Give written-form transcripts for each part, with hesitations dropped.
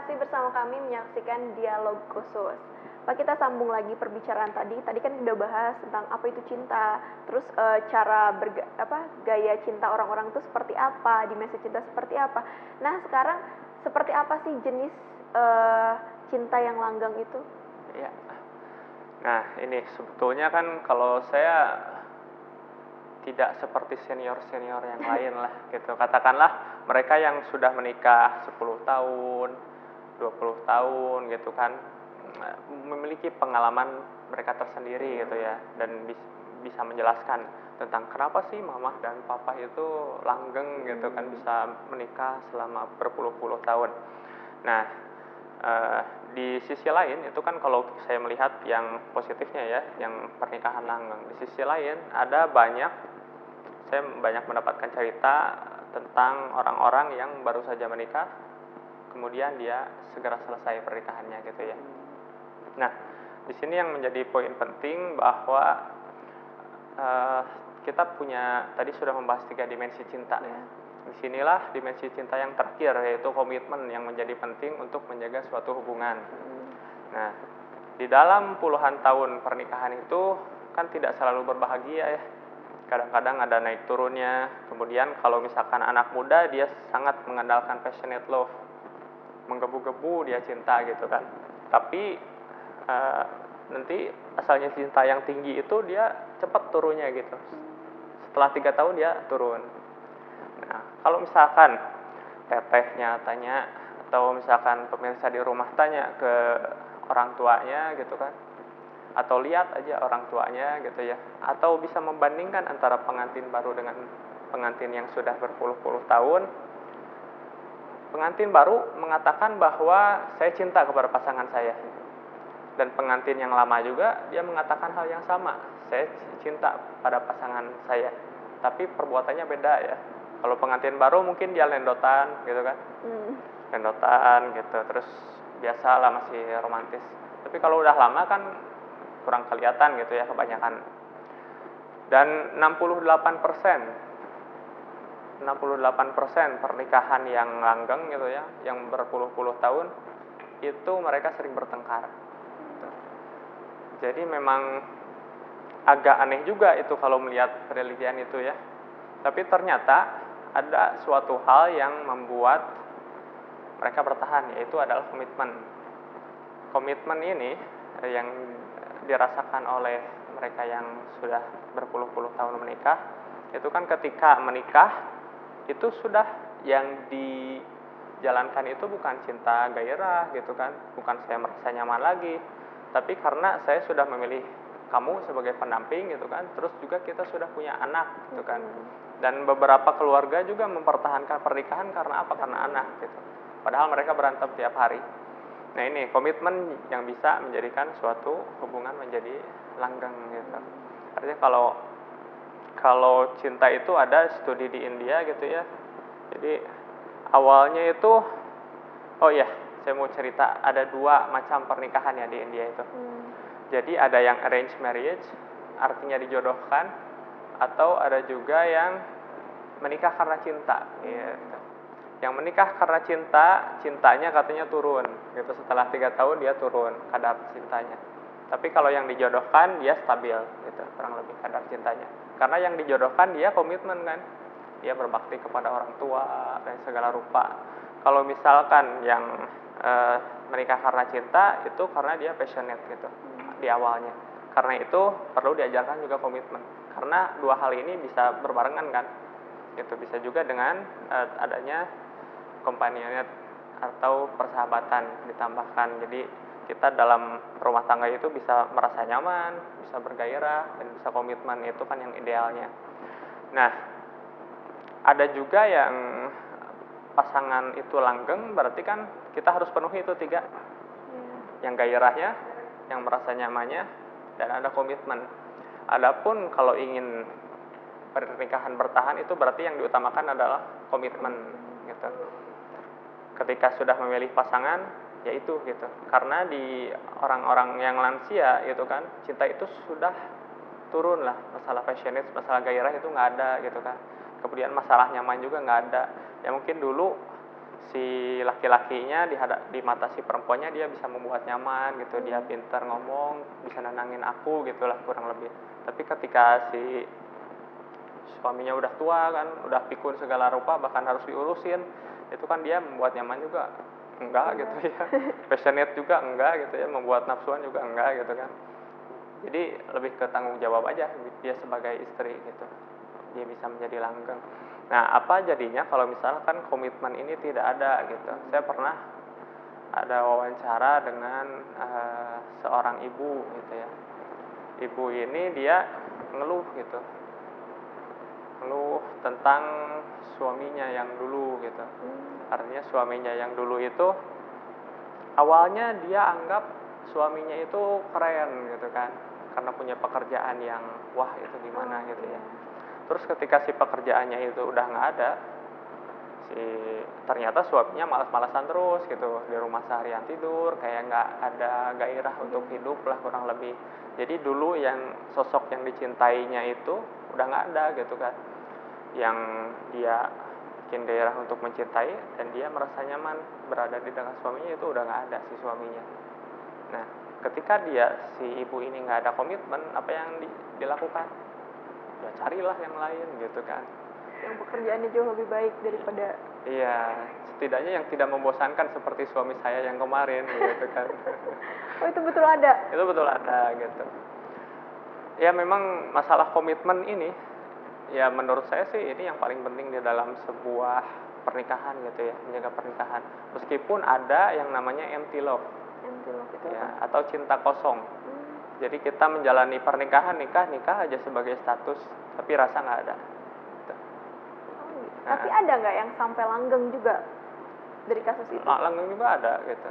masih bersama kami menyaksikan dialog khusus. Pak, kita sambung lagi perbicaraan tadi. Tadi kan udah bahas tentang apa itu cinta, terus gaya cinta orang-orang itu seperti apa, dimensi cinta seperti apa. Nah, sekarang seperti apa sih jenis cinta yang langgang itu? Ya. Nah, ini sebetulnya kan kalau saya tidak seperti senior-senior yang lain lah gitu. Katakanlah mereka yang sudah menikah 10 tahun, 20 tahun gitu kan, memiliki pengalaman mereka tersendiri gitu ya, dan bisa menjelaskan tentang kenapa sih mama dan papa itu langgeng gitu kan, bisa menikah selama berpuluh-puluh tahun. Nah, di sisi lain itu kan kalau saya melihat yang positifnya ya, yang pernikahan langgeng. Di sisi lain saya banyak mendapatkan cerita tentang orang-orang yang baru saja menikah, kemudian dia segera selesai pernikahannya gitu ya. Nah, di sini yang menjadi poin penting bahwa kita punya, tadi sudah membahas 3 dimensi cinta ya. Disinilah dimensi cinta yang terakhir, yaitu komitmen, yang menjadi penting untuk menjaga suatu hubungan. Nah, di dalam puluhan tahun pernikahan itu kan tidak selalu berbahagia ya. Kadang-kadang ada naik turunnya. Kemudian kalau misalkan anak muda, dia sangat mengandalkan passionate love, menggebu-gebu dia cinta gitu kan. Tapi nanti asalnya cinta yang tinggi itu dia cepat turunnya gitu. Setelah 3 tahun dia turun. Nah, kalau misalkan tetehnya tanya, atau misalkan pemirsa di rumah tanya ke orang tuanya gitu kan, atau lihat aja orang tuanya gitu ya, atau bisa membandingkan antara pengantin baru dengan pengantin yang sudah berpuluh-puluh tahun. Pengantin baru mengatakan bahwa saya cinta kepada pasangan saya, dan pengantin yang lama juga dia mengatakan hal yang sama, saya cinta pada pasangan saya, tapi perbuatannya beda ya. Kalau pengantin baru mungkin dia lendotan gitu kan, lendotan gitu, terus biasalah masih romantis. Tapi kalau udah lama kan kurang kelihatan gitu ya kebanyakan. Dan 68% pernikahan yang langgeng gitu ya, yang berpuluh-puluh tahun, itu mereka sering bertengkar. Jadi memang agak aneh juga itu kalau melihat penelitian itu ya. Tapi ternyata ada suatu hal yang membuat mereka bertahan, yaitu adalah komitmen. Komitmen ini yang dirasakan oleh mereka yang sudah berpuluh-puluh tahun menikah, itu kan ketika menikah itu sudah yang dijalankan itu bukan cinta gairah gitu kan, bukan saya merasa nyaman lagi, tapi karena saya sudah memilih kamu sebagai pendamping gitu kan, terus juga kita sudah punya anak gitu kan. Dan beberapa keluarga juga mempertahankan pernikahan karena apa? Karena anak gitu. Padahal mereka berantem tiap hari. Nah, ini komitmen yang bisa menjadikan suatu hubungan menjadi langgeng gitu. Artinya kalau cinta itu ada studi di India gitu ya. Jadi awalnya itu, oh iya, saya mau cerita, ada 2 macam pernikahan ya di India itu. Jadi ada yang arranged marriage, artinya dijodohkan, atau ada juga yang menikah karena cinta gitu. Yang menikah karena cintanya katanya turun gitu, setelah 3 tahun dia turun kadar cintanya. Tapi kalau yang dijodohkan dia stabil gitu, kurang lebih kadar cintanya. Karena yang dijodohkan dia komitmen kan, dia berbakti kepada orang tua dan segala rupa. Kalau misalkan yang menikah karena cinta, itu karena dia passionate gitu di awalnya. Karena itu perlu diajarkan juga komitmen, karena 2 hal ini bisa berbarengan kan. Itu bisa juga dengan adanya companionate atau persahabatan ditambahkan. Jadi kita dalam rumah tangga itu bisa merasa nyaman, bisa bergairah, dan bisa komitmen. Itu kan yang idealnya. Nah, ada juga yang pasangan itu langgeng, berarti kan kita harus penuhi itu 3. Yang gairahnya, yang merasa nyamannya, dan ada komitmen. Adapun kalau ingin pernikahan bertahan, itu berarti yang diutamakan adalah komitmen gitu. Ketika sudah memilih pasangan, ya itu gitu. Karena di orang-orang yang lansia itu kan, cinta itu sudah turun lah. Masalah passionate, masalah gairah itu nggak ada gitu kan. Kemudian masalah nyaman juga nggak ada. Ya mungkin dulu si laki-lakinya di mata si perempuannya dia bisa membuat nyaman gitu, dia pintar ngomong, bisa nenangin aku gitulah kurang lebih. Tapi ketika si suaminya udah tua kan, udah pikun segala rupa, bahkan harus diurusin, itu kan dia membuat nyaman juga enggak gitu ya, passionate juga enggak gitu ya, membuat nafsuan juga enggak gitu kan. Jadi lebih ke tanggung jawab aja dia sebagai istri gitu, dia bisa menjadi langgeng. Nah, apa jadinya kalau misalkan komitmen ini tidak ada gitu. Saya pernah ada wawancara dengan seorang ibu gitu ya. Ibu ini dia ngeluh gitu, ngeluh tentang suaminya yang dulu gitu. Artinya suaminya yang dulu itu awalnya dia anggap suaminya itu keren gitu kan, karena punya pekerjaan yang wah itu gimana gitu ya. Terus ketika si pekerjaannya itu udah nggak ada, ternyata suaminya malas-malasan terus gitu, di rumah seharian tidur, kayak nggak ada gairah untuk hidup lah kurang lebih. Jadi dulu yang sosok yang dicintainya itu udah nggak ada gitu kan, yang dia bikin gairah untuk mencintai dan dia merasa nyaman berada di dekat suaminya itu udah nggak ada si suaminya. Nah, ketika si ibu ini nggak ada komitmen, apa yang dilakukan? Ya carilah yang lain gitu kan. Yang pekerjaannya jauh lebih baik daripada. Iya, setidaknya yang tidak membosankan seperti suami saya yang kemarin gitu kan. Oh, itu betul ada? Itu betul ada gitu. Ya memang masalah komitmen ini, ya menurut saya sih ini yang paling penting di dalam sebuah pernikahan gitu ya, menjaga pernikahan. Meskipun ada yang namanya empty love. Empty love itu ya, apa? atau cinta kosong. Jadi kita menjalani pernikahan, nikah aja sebagai status, tapi rasa nggak ada. Gitu. Nah, tapi ada nggak yang sampai langgeng juga dari kasus itu? Langgeng juga ada gitu.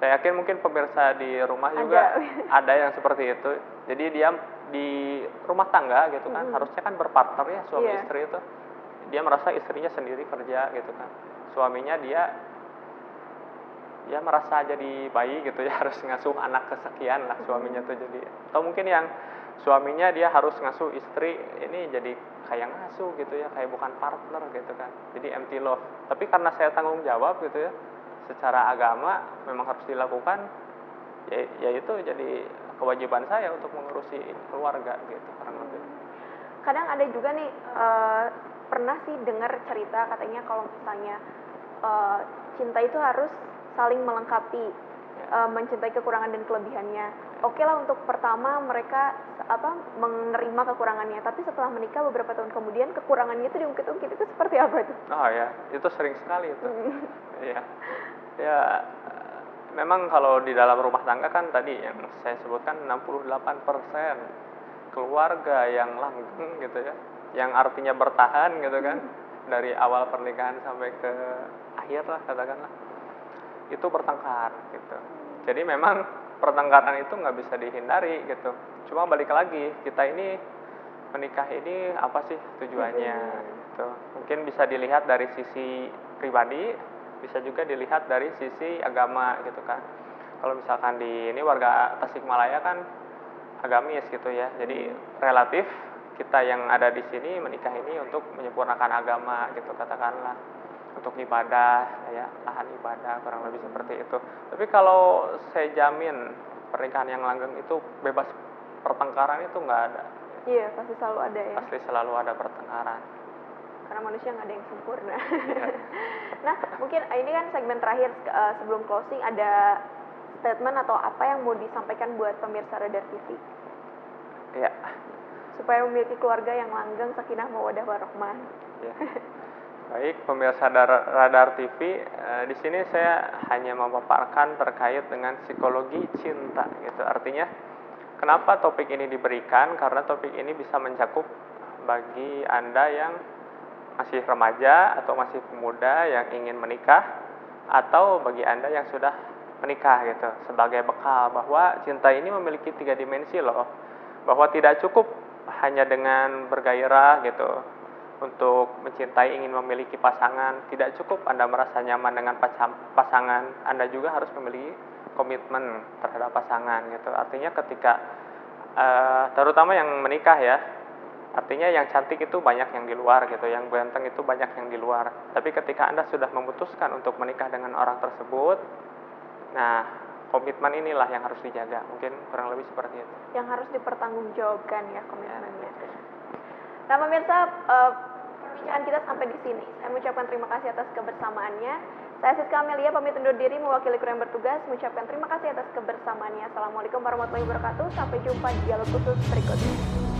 Saya yakin mungkin pemirsa di rumah juga ada yang seperti itu. Jadi dia di rumah tangga gitu kan, harusnya kan berpartner ya suami istri itu. Dia merasa istrinya sendiri kerja gitu kan. Suaminya dia merasa jadi bayi gitu ya, harus ngasuh anak kesekian lah suaminya tuh jadi. Atau mungkin yang suaminya dia harus ngasuh istri, ini jadi kayak ngasuh gitu ya, kayak bukan partner gitu kan. Jadi empty love. Tapi karena saya tanggung jawab gitu ya, secara agama memang harus dilakukan, ya itu jadi kewajiban saya untuk mengurusi keluarga gitu kurang lebih. Kadang ada juga nih, pernah sih dengar cerita katanya kalau misalnya cinta itu harus saling melengkapi, mencintai kekurangan dan kelebihannya. Oke lah untuk pertama mereka menerima kekurangannya, tapi setelah menikah beberapa tahun kemudian kekurangannya itu diungkit-ungkit, itu seperti apa itu? Oh ya, itu sering sekali itu. Iya. Ya memang kalau di dalam rumah tangga kan tadi yang saya sebutkan 68% keluarga yang langgeng gitu ya, yang artinya bertahan gitu kan, dari awal pernikahan sampai ke akhir lah katakanlah, itu bertengkar gitu. Jadi memang pertengkaran itu nggak bisa dihindari gitu. Cuma balik lagi, kita ini menikah ini apa sih tujuannya gitu. Mungkin bisa dilihat dari sisi pribadi, bisa juga dilihat dari sisi agama gitu kan. Kalau misalkan di ini warga Tasikmalaya kan agamis gitu ya. Jadi relatif kita yang ada di sini menikah ini untuk menyempurnakan agama gitu katakanlah, untuk ibadah ya, lahan ibadah kurang lebih seperti itu. Tapi kalau saya jamin pernikahan yang langgeng itu bebas pertengkaran itu nggak ada. Iya, pasti selalu ada ya. Pasti selalu ada pertengkaran. Karena manusia nggak ada yang sempurna. Nah, mungkin ini kan segmen terakhir, sebelum closing ada statement atau apa yang mau disampaikan buat pemirsa Radar TV? Iya. Supaya memiliki keluarga yang langgeng, sakinah mawaddah warahmah. Ya. Baik, pemirsa Radar TV, di sini saya hanya memaparkan terkait dengan psikologi cinta gitu. Artinya, kenapa topik ini diberikan? Karena topik ini bisa mencakup bagi Anda yang masih remaja atau masih pemuda yang ingin menikah, atau bagi Anda yang sudah menikah gitu, sebagai bekal bahwa cinta ini memiliki 3 dimensi loh, bahwa tidak cukup hanya dengan bergairah gitu untuk mencintai, ingin memiliki pasangan, tidak cukup Anda merasa nyaman dengan pasangan, Anda juga harus memiliki komitmen terhadap pasangan gitu. Artinya ketika terutama yang menikah ya, Artinya yang cantik itu banyak yang di luar gitu, yang ganteng itu banyak yang di luar. Tapi ketika Anda sudah memutuskan untuk menikah dengan orang tersebut, nah komitmen inilah yang harus dijaga. Mungkin kurang lebih seperti itu. Yang harus dipertanggungjawabkan ya komitmennya. Nah pemirsa, perbincangan kita sampai di sini. Saya mengucapkan terima kasih atas kebersamaannya. Saya Siska Amelia pamit undur diri mewakili kru yang bertugas mengucapkan terima kasih atas kebersamaannya. Assalamualaikum warahmatullahi wabarakatuh. Sampai jumpa di dialog khusus berikutnya.